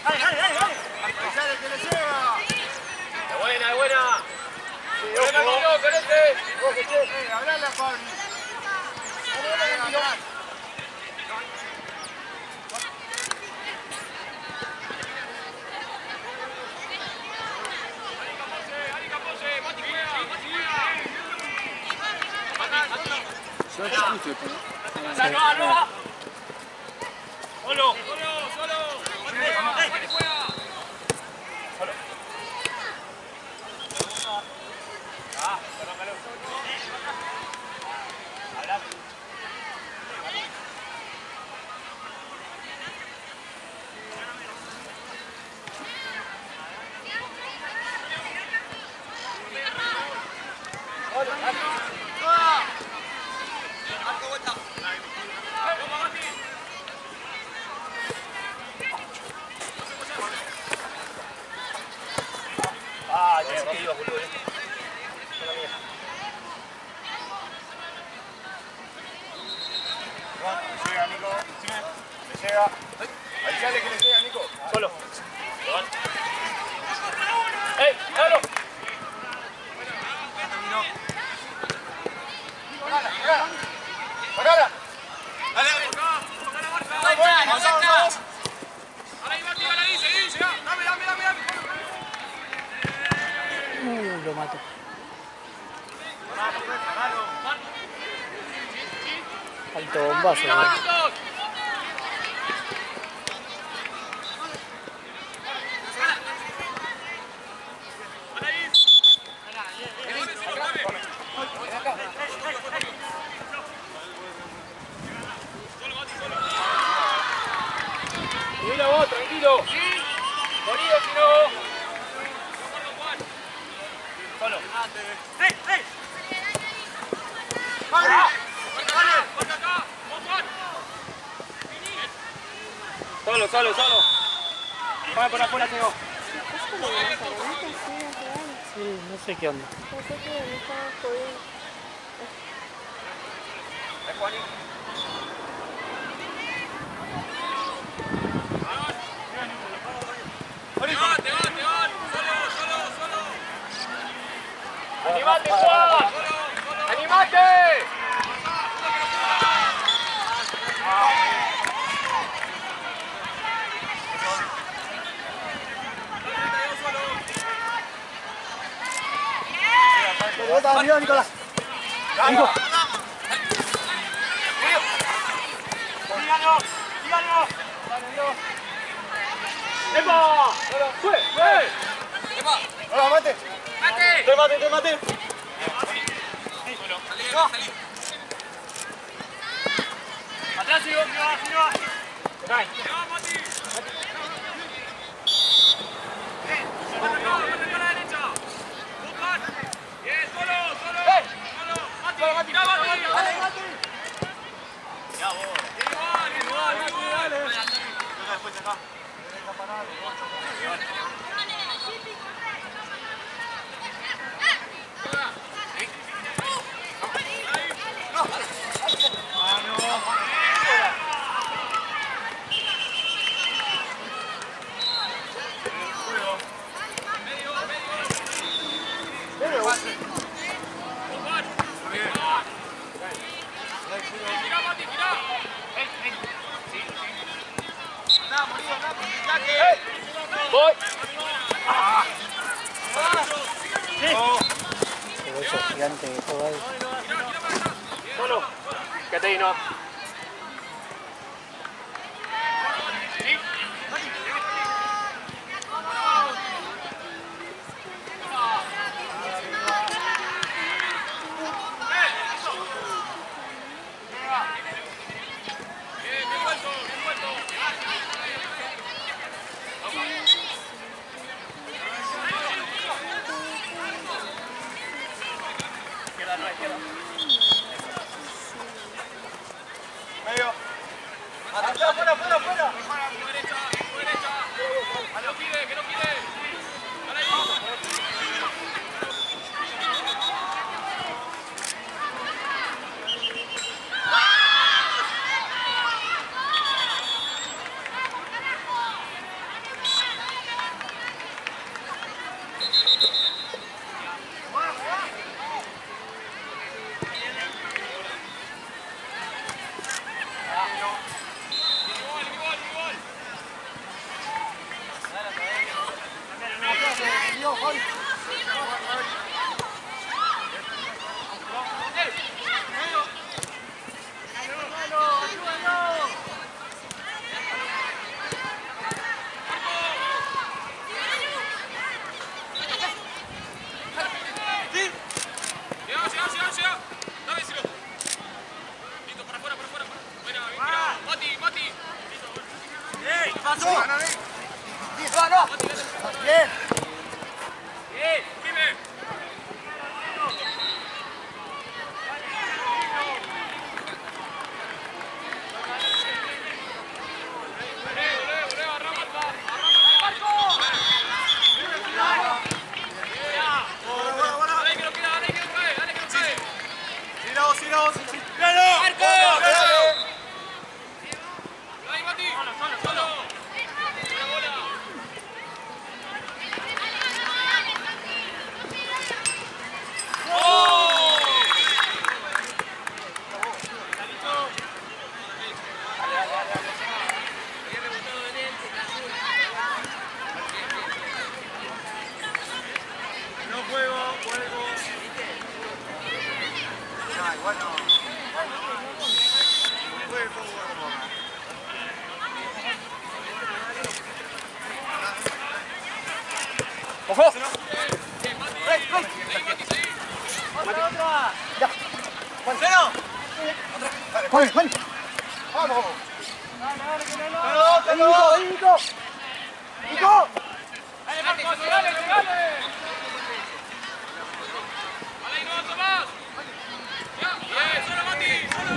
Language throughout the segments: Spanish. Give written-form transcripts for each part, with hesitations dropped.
¡Avisale que le lleva! ¡Es buena, es buena! ¡Buena, Milo, correte! ¡Hablale a Pablo! ¡Solo! Ah, ya sé que iba, boludo. Le llega, Nico. Le llega. Avisale que le llega, Nico. Solo. ¡Ey! ¡Dalo! ¡Parala! ¡Dale! ¡Vamos! ¡Ahora Iván, tira ahí! ¡Seguí! ¡Llega! ¡Dame! Lo mato. Alto bombazo. Mira vos, tranquilo. Morido si no. Solo. Solo. Vamos por afuera, Teo. Sí, no sé qué onda. Pensé que me estaba jodiendo. Es Juanín. Te van. Solo. ¡Animate, Juan! ¡Animate! Arriba, Nicolás. Nico. ¡Díganos! ¡Epa! ¡Fue! ¡Epa! ¡Hola, mate! ¡Mate! Salí. ¡Atrás, si no! ¡Se cae! ¡Mati! ¡Mate a la derecha! ¡Bien, solo! ¡Mati! ¡Mira, Mati! ¡Ya vos! ¡Igual! Después acá. Voy. Cebolla gigante que juega ahí. Solo. Quédate ahí, no. Bien. ¡Ojo! Juan, Juan. Vamos. Nico. Nico. ¡Dale, Marcos! ¡Dale, dale! ¡Ahí no, Tomás! ¡Bien, solo Mati! ¡Solo!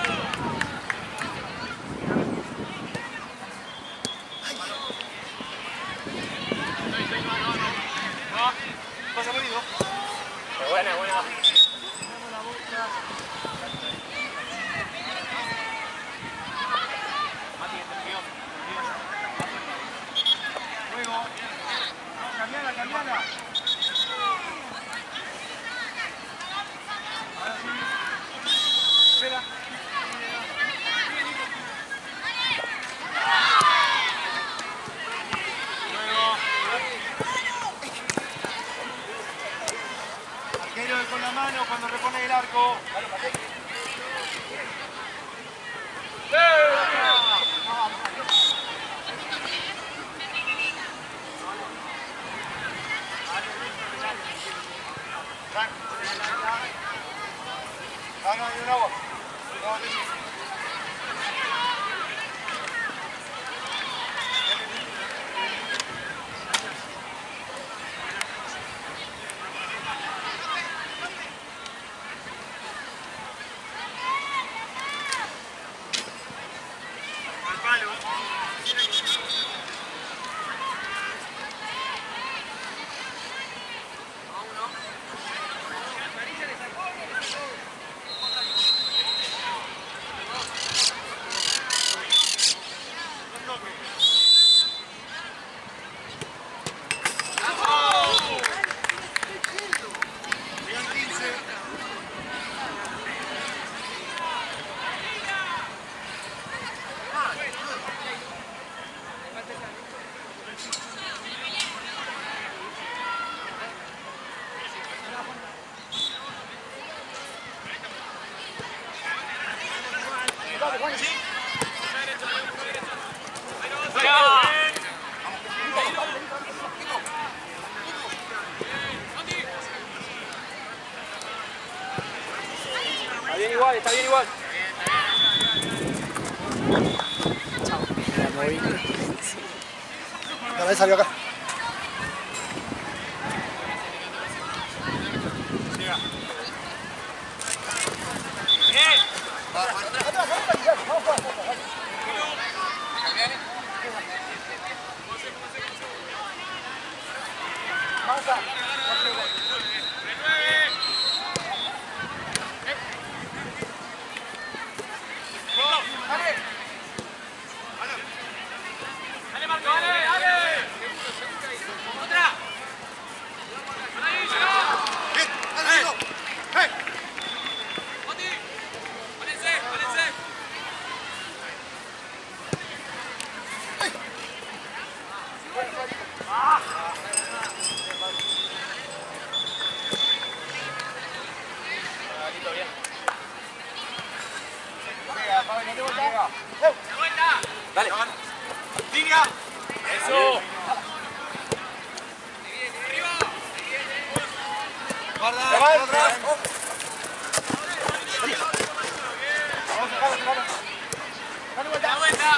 Pasa bonito. Buena, buena. Luego. Cambiala, cambiala. Ahora sí. Espera. Arquero con la mano cuando repone el arco. Ah, no, hay un agua. No, sí. Al palo. Está bien igual. La moví. La vez salió acá. Dale, Marco, dale, dale. Otra. Ahí, llegó. Bien, dale, Nico. ¡Hey! Mati. Válense, válense. Llega, Fabi, no te vueltas. Llega. ¡De vuelta! Dale. Línea. ¡Eso! Guarda, atrás. Vamos a sacarlo, sacarlo. Dale vuelta. ¡De vuelta!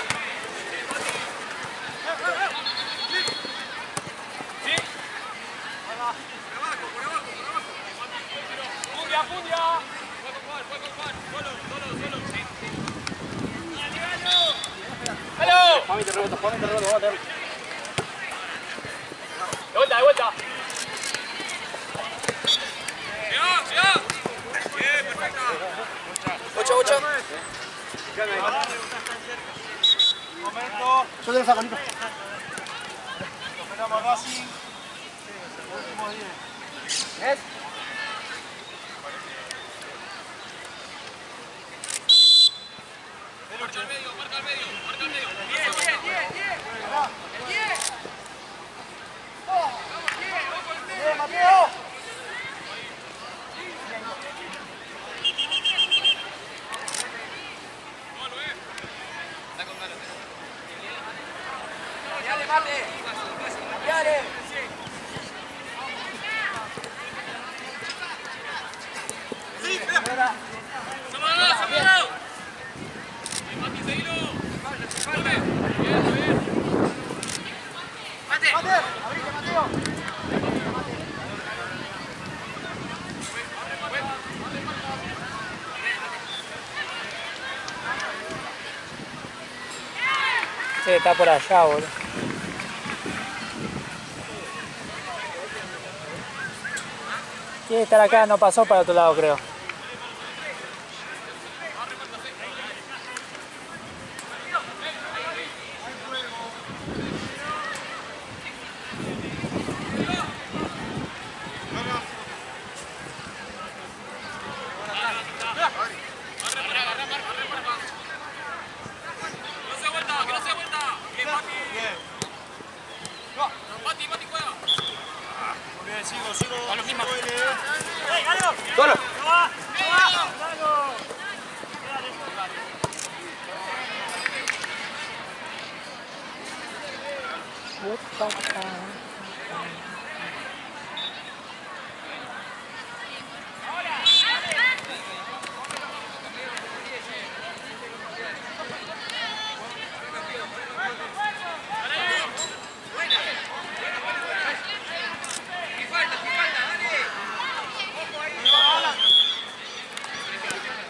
Juanito, rebote, Juanito, rebote, vamos a tener. De vuelta, de vuelta. Llegá. Bien, perfecta. 8. Momento. Yo te lo saco, Nico. Esperamos Racing. Últimos 10. ¿Ves? Marca al medio. Bien. El 10. Vamos, 10. Ojo el medio. Mateo. Está con ganas. Cambiale, Mate. Cambiale. ¡Sámalo! Bien, Mati, seguilo. Bien. Mate. Abrite, Mateo. Sí, está por allá, boludo. Tiene que estar acá, no pasó para otro lado, creo. Que no se vuelta. Bien, Mati. Mati, juega. Muy bien, sigo. A los mismos. Solo.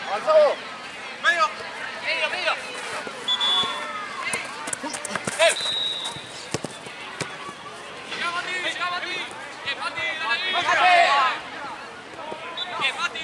Avanzado. Medio. Llega Mati. Bien, Mati, dale ahí. Bien, Mati.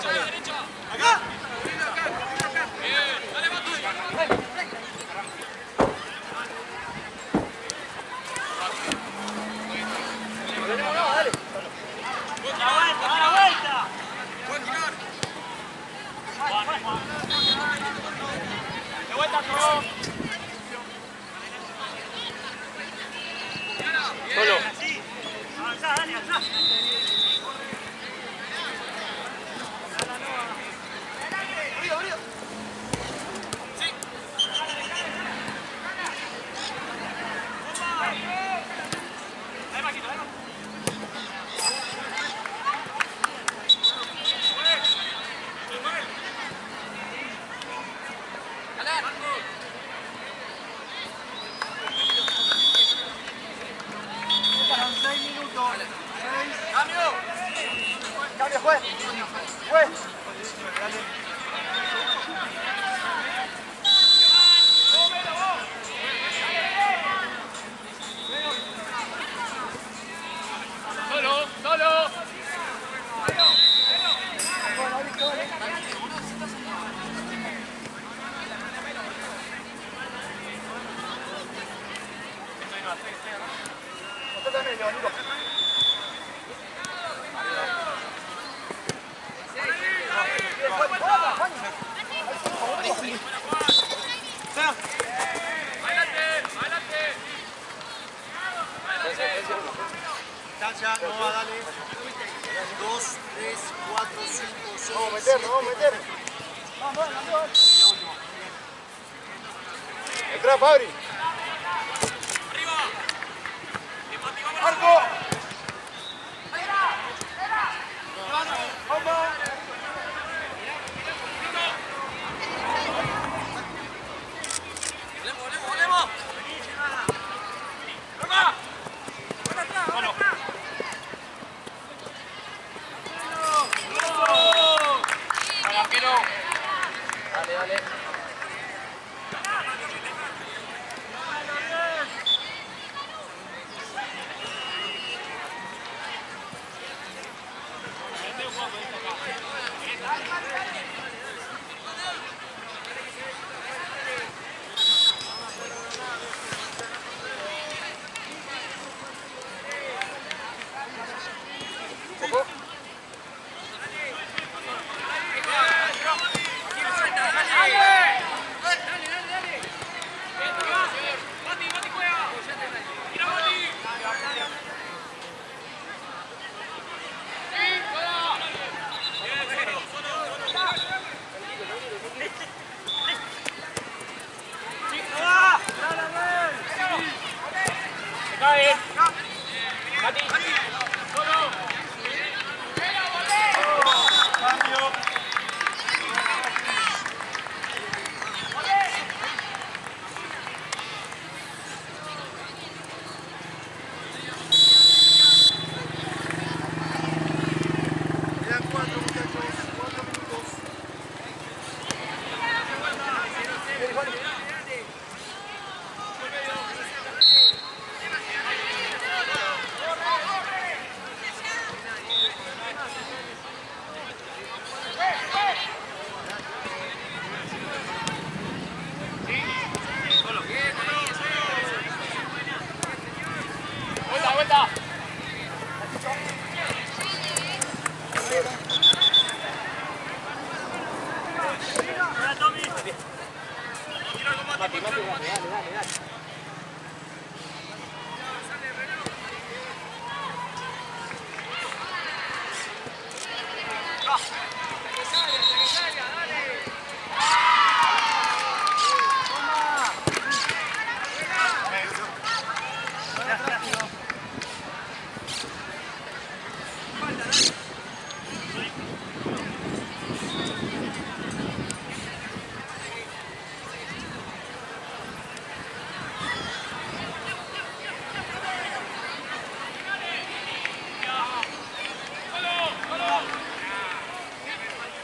Juega. Derecha. Acá. Bien, dale Mati. Buen tirar. De vuelta, Toro. Solo. Avanzá, Dani, avanzá. Sí. Ahí, Maquito, ahí. Quedan 6 minutos. 6. Cambio, juez. Dale. Solo. Usted también, Nico. Adelante. Distancia, no va, dale. 2, 3, 4, 5, 6. Vamos a meterlo. Vamos. Entra, Fabri. Arriba. Bien, Mati, vamos. ¡Arco! cae. Mati. Solo. Cambio. Quedan 4, muchachos. 4 minutos. Vuelta, vuelta.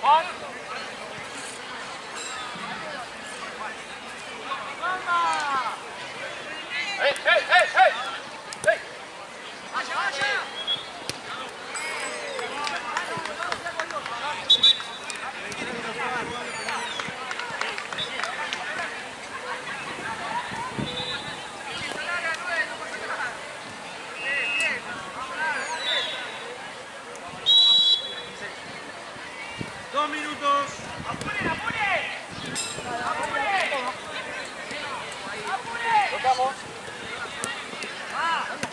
Juan. ¡Hey, hey, hey, hey! ¡Hey! ¡Vaya, vaya! Dos minutos. ¡Apuren, apuren! Tocamos.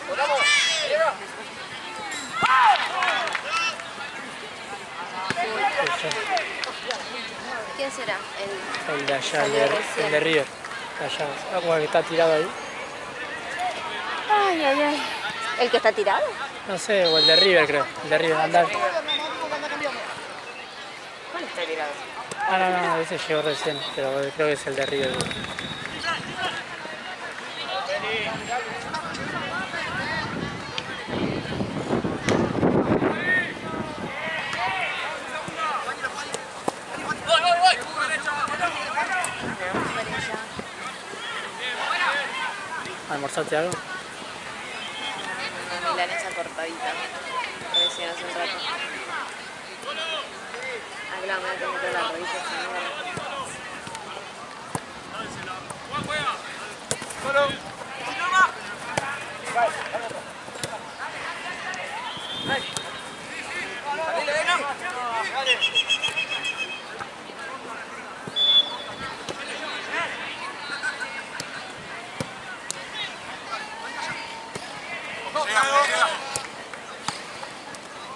Tocamos. Llega. ¿Quién será? El de allá, Salió recién. el de River. Allá, ah, como el que está tirado ahí. Ay, ay, ay. ¿El que está tirado? No sé, o el de River creo. El de River, andar. ¿Cuál está tirado? Ah, no, ese llegó recién, pero creo que es el de River. ¡Voy, voy, voy! ¿Almorzaste algo? Una milanesa cortadita. Recién hace un rato. Ah, claro, me voy a tener que la rodilla. Juan, juega. Solo.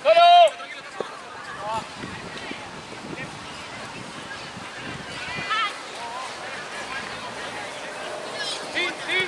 ¡Solo! Sí, sí.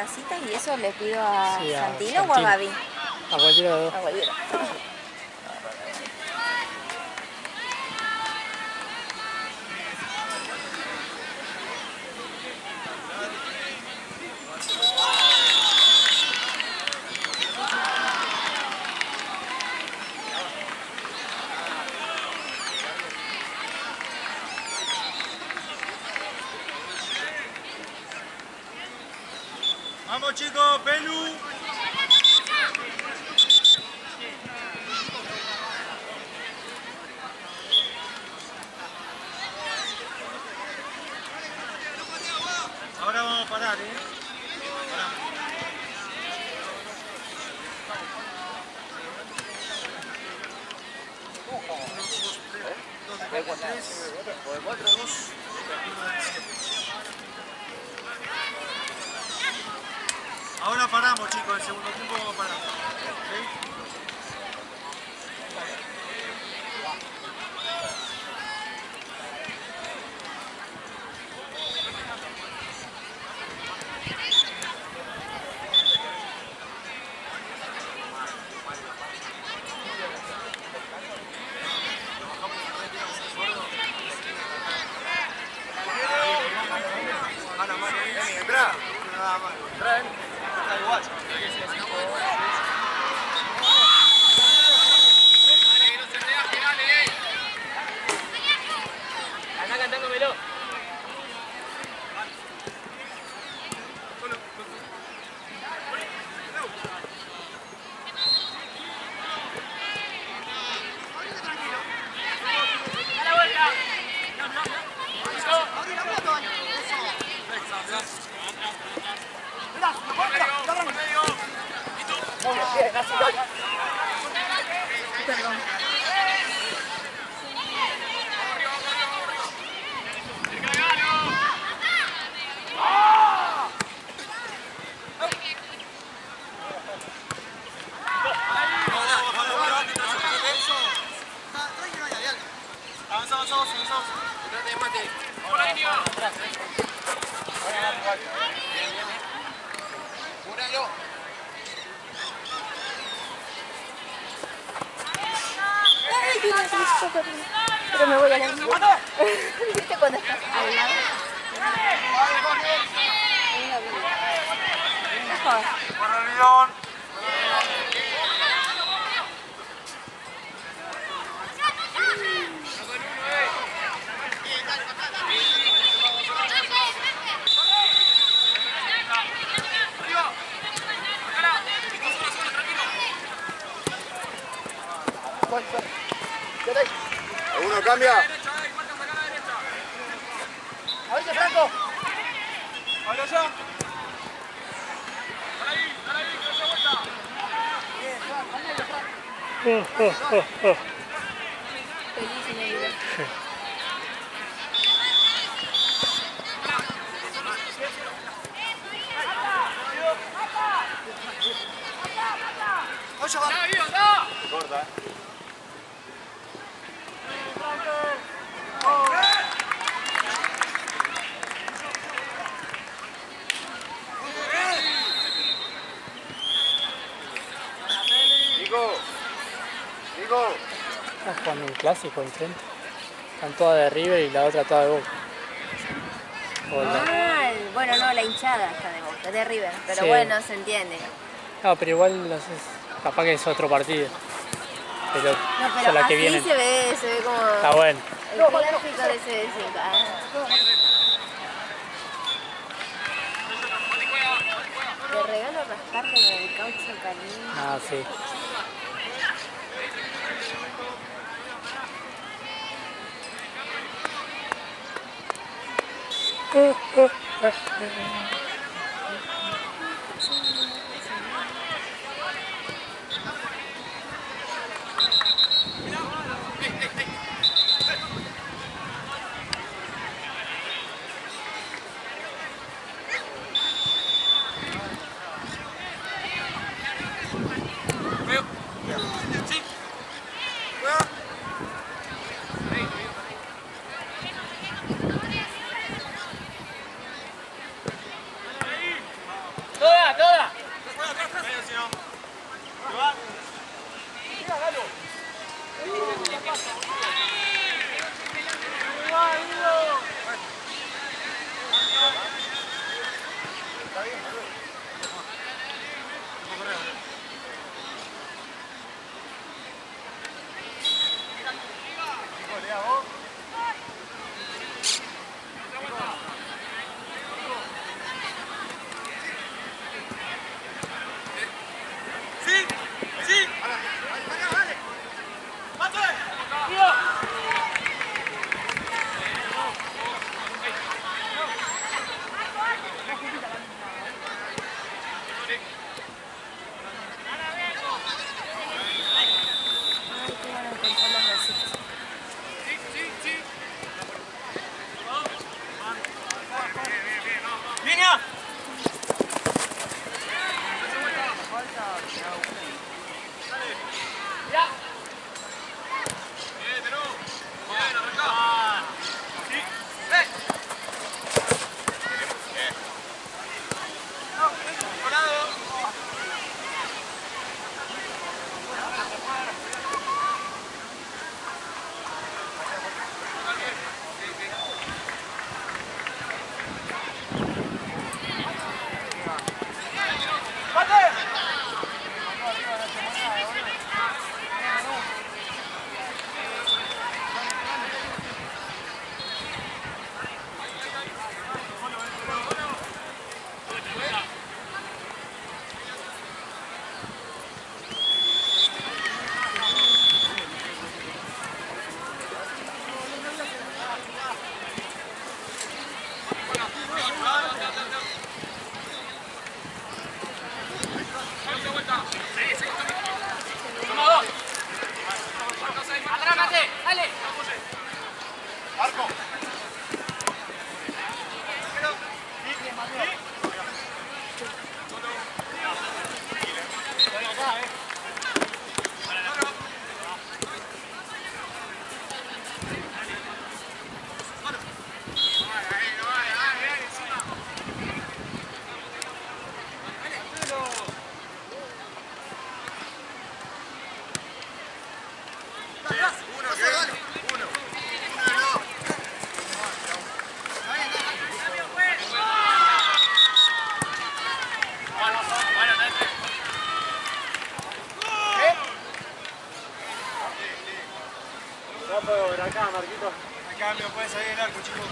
tacitas y eso le pido a Sí, a Santino o a Santino. Gaby. A cualquiera de los A dos. cualquiera. Vamos chicos, Pelu. Ahora vamos a parar, Ahora paramos chicos, el segundo tiempo vamos a parar. ¿Ok? Entra. Entra, está igual. Anda cantándomelo. ¡A la vuelta! Ay, Dios, pero me voy a la mierda. ¿Viste cuando estás al lado? Mejor. Para León. ¿Alguno cambia? ¡Avance, Franco! ¡Ahora ya! Feliz y Navidad. Corta, Nico. Nico. Estamos jugando un clásico enfrente. Están todas de River y la otra toda de Boca. Hola. Ah, bueno, no, la hinchada está de Boca, de River. Pero Sí. bueno, se entiende. No, pero igual no sé, capaz que es otro partido. Pero, No, o sea, pero la que así viene se ve como está bueno. el clásico de ese de 5. Te regalo rascarle con el caucho caliente. Ah, sí. no pueden salir del arco, chicos.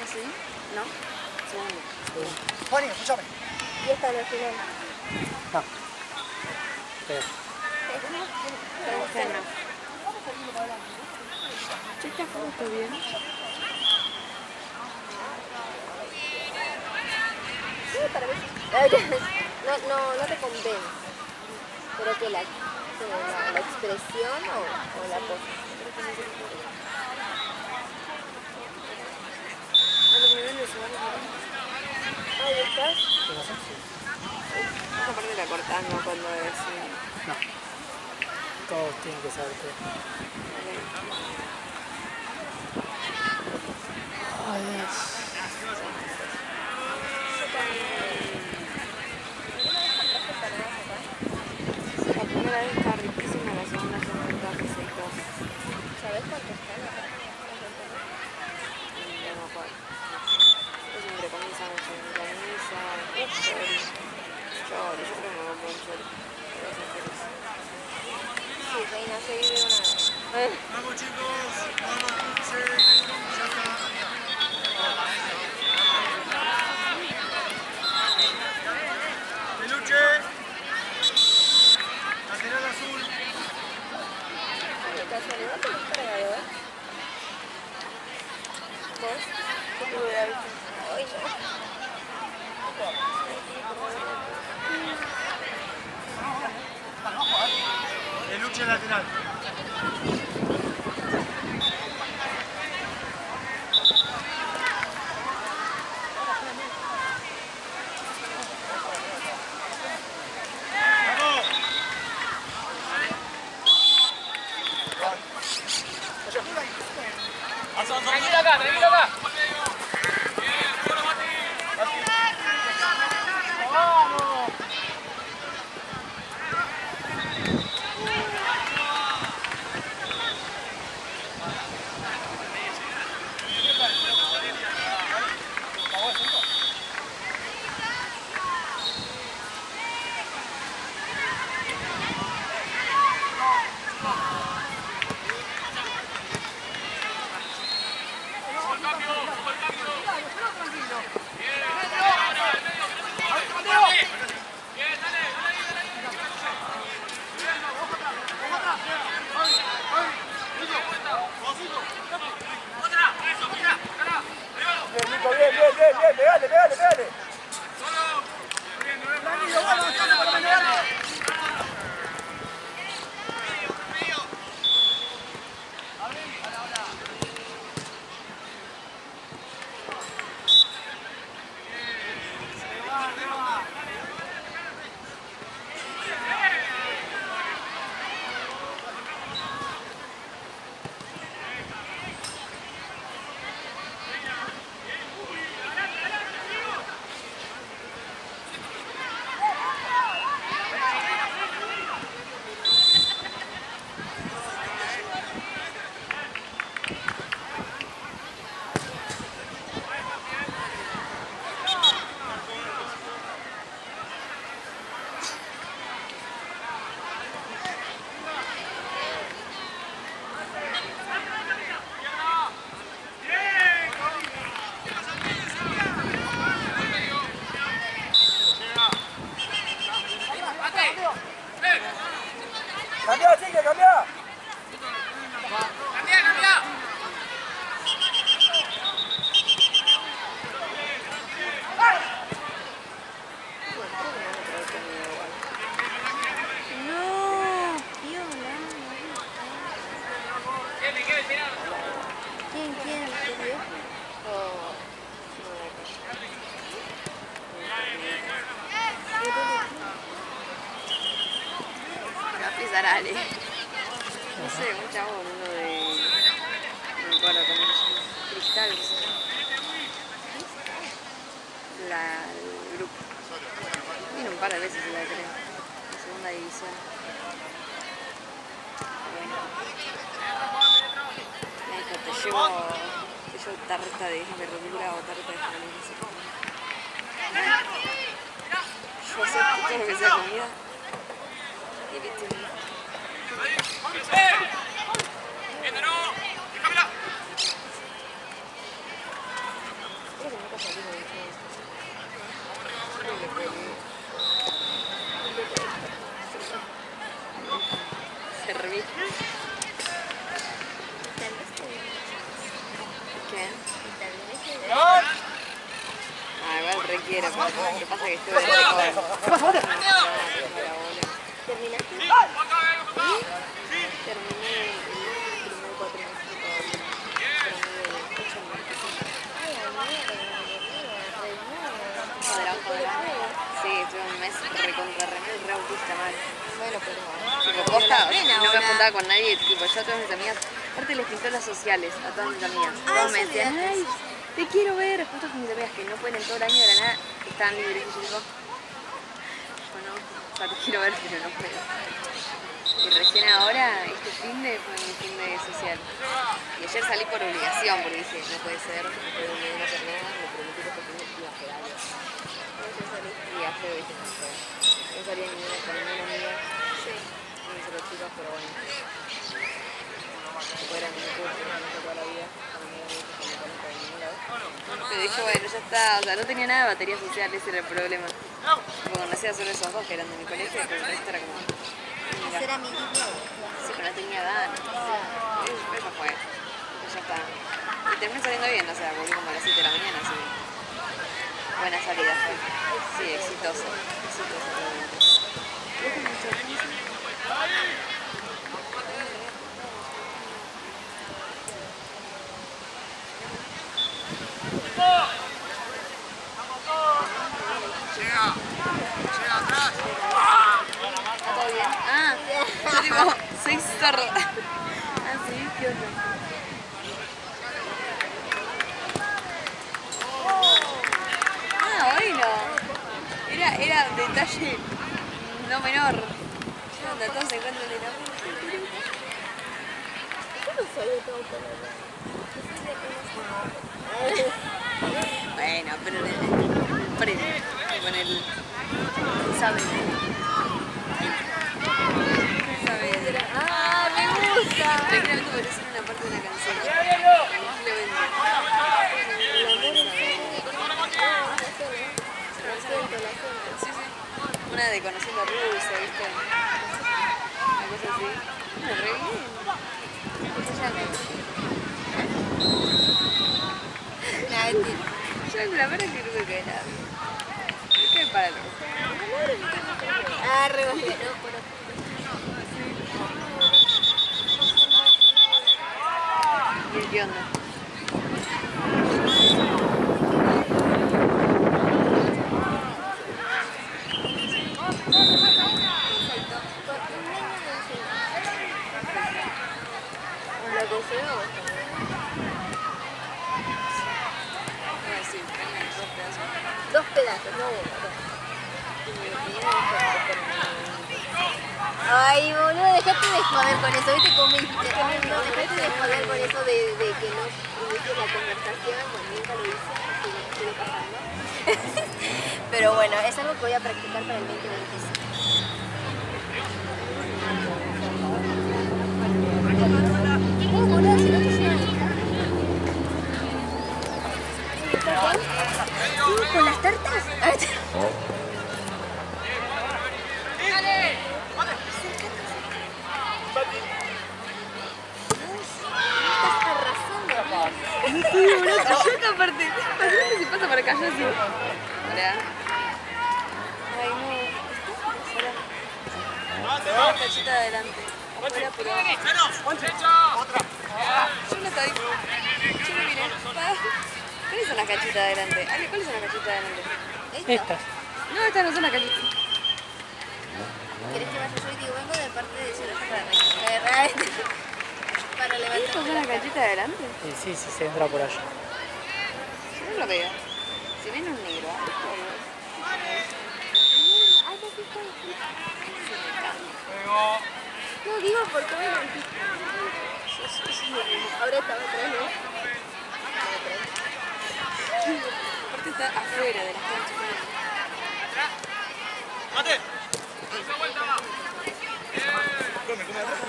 ¿Así? ¿No? Segundo. Juani, escúchame. Y esta es la final. No. Espera. Esta no. Che, esta foto está bien. Sí, para ver. No te convence. Pero que la expresión o la cosa. Ahí estás. Esa parte la cortamos cuando decimos. No. Todos tienen que saber todo. Ay, Dios. La primera vez está riquísima, la segunda son montajes y cosas. ¿Sabes cuánto está la no me acuerdo. Es entre camisa, chori. Yo creo que me voy a poner chori. Sí, reina, seguí de una. Vamos, chicos. Vamos, 15. Ya está. Peluche. Lateral azul. ¿Qué casualidad tenés cargador? ¿Vos? ¿Qué te hubiera visto? Ay, no. Peluche lateral. Tranquilo acá, tranquilo acá. Cambio, Dale. No sé, un chabón, uno de... No me acuerdo cómo se llama. Cristal, no sé. El grupo. Vino un par de veces, la creo. En segunda división. Bueno. Me dijo, te llevo tarta de verdura o tarta de jamón. No sé cómo. Yo acepto todo lo que sea comida. Y viste. Serví. ¿Qué? Ah, igual requiere, pero lo que pasa es que estuve de joven. ¿Terminaste? Terminé el primer cuatrimestre Ay, Sí, estuve un mes recontra remel, re autista mal. bueno, pero... Tipo, posta, pena no me ahora. juntaba con nadie, tipo, yo a todas mis amigas, aparte les pintó las sociales a todas mis amigas. Ah, Todas me eso decían, olvidate. ay, te quiero ver, justo con mis amigas que no pueden en todo el año de la nada, estaban libres y yo digo, bueno, o sea, te quiero ver, pero no puedo. Y recién ahora, este finde fue mi finde social. Y ayer salí por obligación, porque dije, no puede ser, no puedo ni una hacer nada, me prometí que este finde iba a hacer algo. Entonces salí y a feo, dije, no sé. No salía ninguna con ninguna amiga. Sí. Ni solo chicas, pero bueno. Fuera mi curso, no toda la vida, con amigas que no conozco de ningún lado. Pero dije, bueno, ya está, o sea, no tenía nada de batería social, ese era el problema. Tipo, conocía solo esos dos que eran de mi colegio, pero el resto era como... Hacer amiguitos. Sí, pero no tenía ganas. Eso fue. Ya está. Y terminé saliendo bien, o sea, volví como a las 7 de la mañana, así que... Buena salida fue. Sí, exitosa. Exitosa realmente. ¿Está todo bien? Ah, yo digo, soy sorda. Ah, sí, qué onda. Ah, bueno. Era un detalle no menor. ¿Qué onda? Todos se encuentran en la Yo no soy de todo color. Bueno, pero en el premio, con el saber. Saber. ¡Ah, me gusta! Tranquilamente podría ser una parte de una canción. Tranquilamente. El amor es Sí, sí. Una de Conociendo a Rusia, ¿viste? Una cosa así. Bueno, re bien. ¿Cómo se llama? Nah, mentira. Yo la verdad que creo que era. ¿Qué para los? Ah, re bajé, no, por otro. ¿Y qué onda? Lo que se ve, Sí, tenía dos pedazos. dos pedazos, no uno, dos. Ay, boludo, dejate de joder con eso, ¿viste cómo me dijiste? No, dejate de joder con eso de que no inicie la conversación, bueno, nunca lo hice, así que sigue pasando. Pero bueno, es algo que voy a practicar para el 2025. Oh, boludo, si no te suena. ¿Con las tartas? Estás arrasando. Sí, boludo, yo aparte. Imagínate si pasa por acá, yo así. Hola. Ay, no. Hola. Cachita de adelante. Afuera, pero... Yo no estoy. Yo no miré. ¿Cuáles son las cachitas de adelante? Ale, ¿cuáles son las cachitas de adelante? Estas. No, estas no son las cachitas. ¿Querés que vaya yo? Y digo, vengo de parte de Ciudad para recoger, para ¿Esto levantar. es una canchita de adelante? Y sí, sí se entra por allá. Yo no lo veo. Si viene un negro, ¿ah? Ay, no, sí, está. Juego. No, digo, ¿por qué me mentiste? Eso es lo mismo. Ahora estaba atrás, ¿no? Aparte está afuera de las canchas. ¡Mate! ¡Esa vuelta va! Come atrás.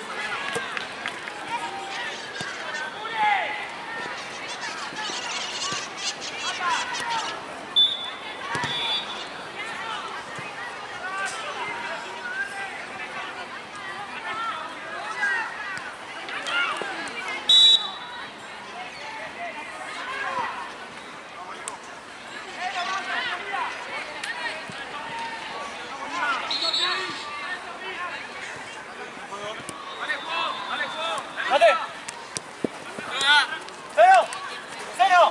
¡Mate! ¡Cero! ¡Cero!